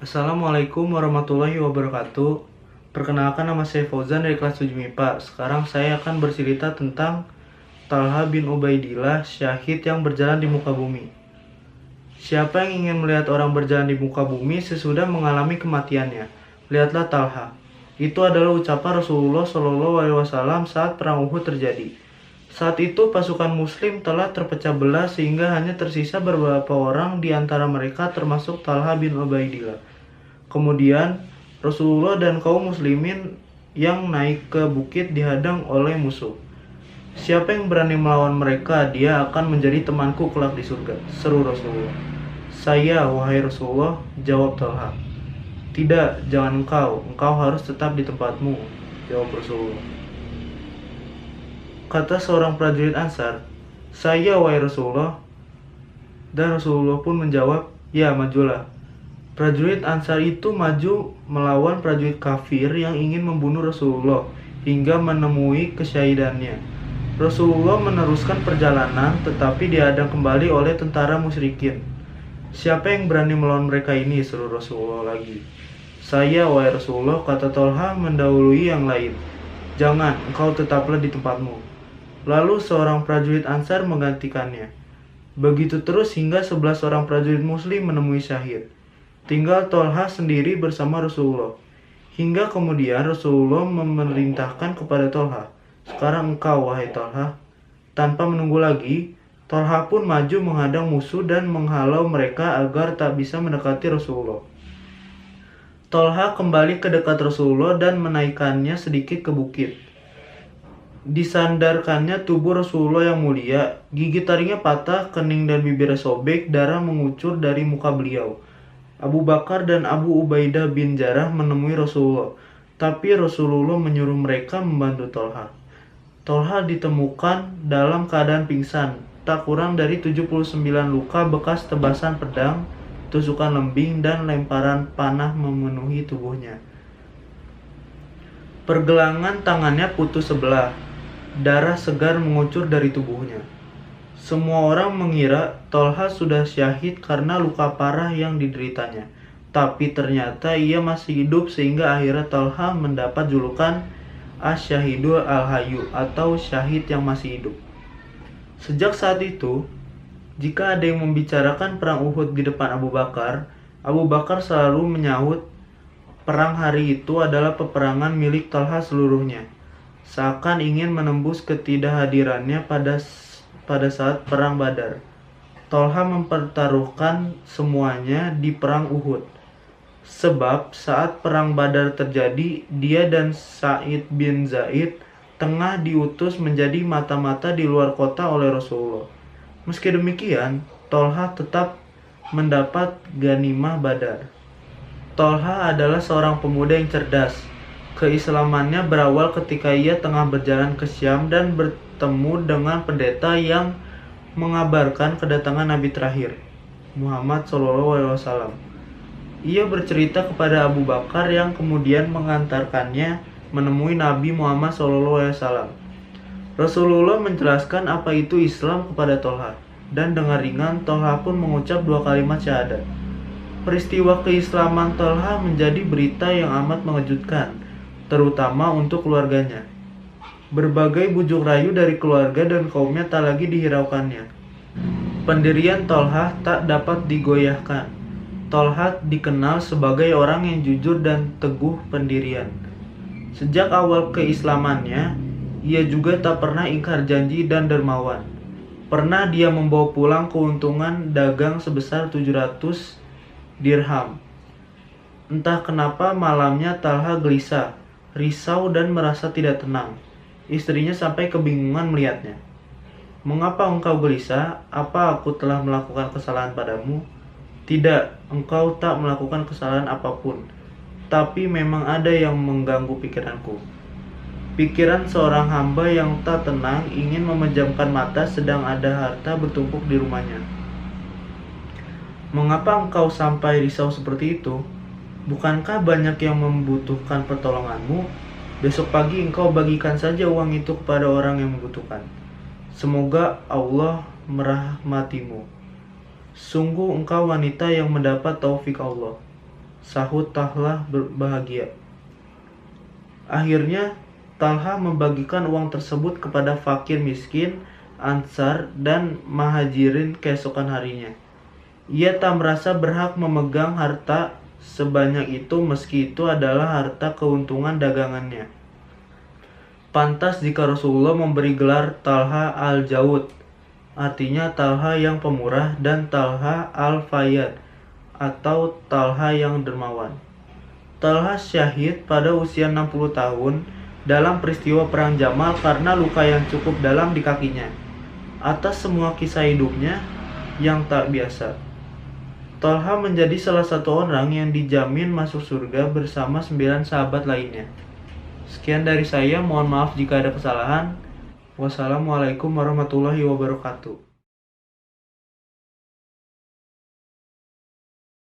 Assalamualaikum warahmatullahi wabarakatuh. Perkenalkan, nama saya Fauzan dari kelas 7 MIPA. Sekarang saya akan bercerita tentang Talha bin Ubaidillah, syahid yang berjalan di muka bumi. Siapa yang ingin melihat orang berjalan di muka bumi sesudah mengalami kematiannya? Lihatlah Talha. Itu adalah ucapan Rasulullah SAW saat perang Uhud terjadi. Saat itu pasukan muslim telah terpecah belah sehingga hanya tersisa beberapa orang di antara mereka termasuk Talha bin Ubaidillah. Kemudian Rasulullah dan kaum muslimin yang naik ke bukit dihadang oleh musuh. Siapa yang berani melawan mereka, dia akan menjadi temanku kelak di surga, seru Rasulullah. Saya, wahai Rasulullah, jawab Talha. Tidak, jangan engkau harus tetap di tempatmu, jawab Rasulullah. Kata seorang prajurit Ansar, saya, wahai Rasulullah. Dan Rasulullah pun menjawab, ya, majulah. Prajurit Ansar itu maju melawan prajurit kafir yang ingin membunuh Rasulullah hingga menemui kesyahidannya. Rasulullah meneruskan perjalanan tetapi dihadang kembali oleh tentara musyrikin. Siapa yang berani melawan mereka ini, seru Rasulullah lagi. Saya, wahai Rasulullah, kata Talha mendahului yang lain. Jangan, engkau tetaplah di tempatmu. Lalu seorang prajurit Ansar menggantikannya. Begitu terus hingga 11 orang prajurit muslim menemui syahid. Tinggal Talha sendiri bersama Rasulullah. Hingga kemudian Rasulullah memerintahkan kepada Talha, sekarang engkau, wahai Talha. Tanpa menunggu lagi, Talha pun maju menghadang musuh dan menghalau mereka agar tak bisa mendekati Rasulullah. Talha kembali ke dekat Rasulullah dan menaikkannya sedikit ke bukit. Disandarkannya tubuh Rasulullah yang mulia, gigi taringnya patah, kening dan bibirnya sobek, darah mengucur dari muka beliau. Abu Bakar dan Abu Ubaidah bin Jarrah menemui Rasulullah, tapi Rasulullah menyuruh mereka membantu Talha. Talha ditemukan dalam keadaan pingsan, tak kurang dari 79 luka bekas tebasan pedang, tusukan lembing, dan lemparan panah memenuhi tubuhnya. Pergelangan tangannya putus sebelah. Darah segar mengucur dari tubuhnya. Semua orang mengira Talha sudah syahid karena luka parah yang dideritanya. Tapi ternyata ia masih hidup sehingga akhirnya Talha mendapat julukan Asy-Syahidul Al-Hayyu atau syahid yang masih hidup. Sejak saat itu, jika ada yang membicarakan perang Uhud di depan Abu Bakar selalu menyahut perang hari itu adalah peperangan milik Talha seluruhnya. Seakan ingin menembus ketidakhadirannya pada saat perang Badar. Talha mempertaruhkan semuanya di perang Uhud. Sebab saat perang Badar terjadi, dia dan Sa'id bin Zaid tengah diutus menjadi mata-mata di luar kota oleh Rasulullah. Meski demikian, Talha tetap mendapat ghanimah Badar. Talha adalah seorang pemuda yang cerdas. Keislamannya berawal ketika ia tengah berjalan ke Syam dan bertemu dengan pendeta yang mengabarkan kedatangan Nabi terakhir, Muhammad SAW. Ia bercerita kepada Abu Bakar yang kemudian mengantarkannya menemui Nabi Muhammad SAW. Rasulullah menjelaskan apa itu Islam kepada Talha, dan dengan ringan Talha pun mengucap 2 kalimat syahadat. Peristiwa keislaman Talha menjadi berita yang amat mengejutkan, terutama untuk keluarganya. Berbagai bujuk rayu dari keluarga dan kaumnya tak lagi dihiraukannya. Pendirian Talha tak dapat digoyahkan. Talha dikenal sebagai orang yang jujur dan teguh pendirian. Sejak awal keislamannya, ia juga tak pernah ingkar janji dan dermawan. Pernah dia membawa pulang keuntungan dagang sebesar 700 dirham. Entah kenapa malamnya Talha gelisah, risau dan merasa tidak tenang. Istrinya sampai kebingungan melihatnya. Mengapa engkau gelisah? Apa aku telah melakukan kesalahan padamu? Tidak, engkau tak melakukan kesalahan apapun. Tapi memang ada yang mengganggu pikiranku. Pikiran seorang hamba yang tak tenang ingin memejamkan mata sedang ada harta bertumpuk di rumahnya. Mengapa engkau sampai risau seperti itu? Bukankah banyak yang membutuhkan pertolonganmu? Besok pagi engkau bagikan saja uang itu kepada orang yang membutuhkan. Semoga Allah merahmatimu. Sungguh engkau wanita yang mendapat taufik Allah. sahut Talha bahagia. Akhirnya Talha membagikan uang tersebut kepada fakir miskin, Ansar, dan Muhajirin keesokan harinya. Ia tak merasa berhak memegang harta sebanyak itu meski itu adalah harta keuntungan dagangannya. Pantas jika Rasulullah memberi gelar Talha al-Jawud, artinya Talha yang pemurah, dan Talha al-Fayyad, atau Talha yang dermawan. Talha syahid pada usia 60 tahun dalam peristiwa Perang Jamal karena luka yang cukup dalam di kakinya. Atas semua kisah hidupnya yang tak biasa, Talha menjadi salah satu orang yang dijamin masuk surga bersama 9 sahabat lainnya. Sekian dari saya, mohon maaf jika ada kesalahan. Wassalamualaikum warahmatullahi wabarakatuh.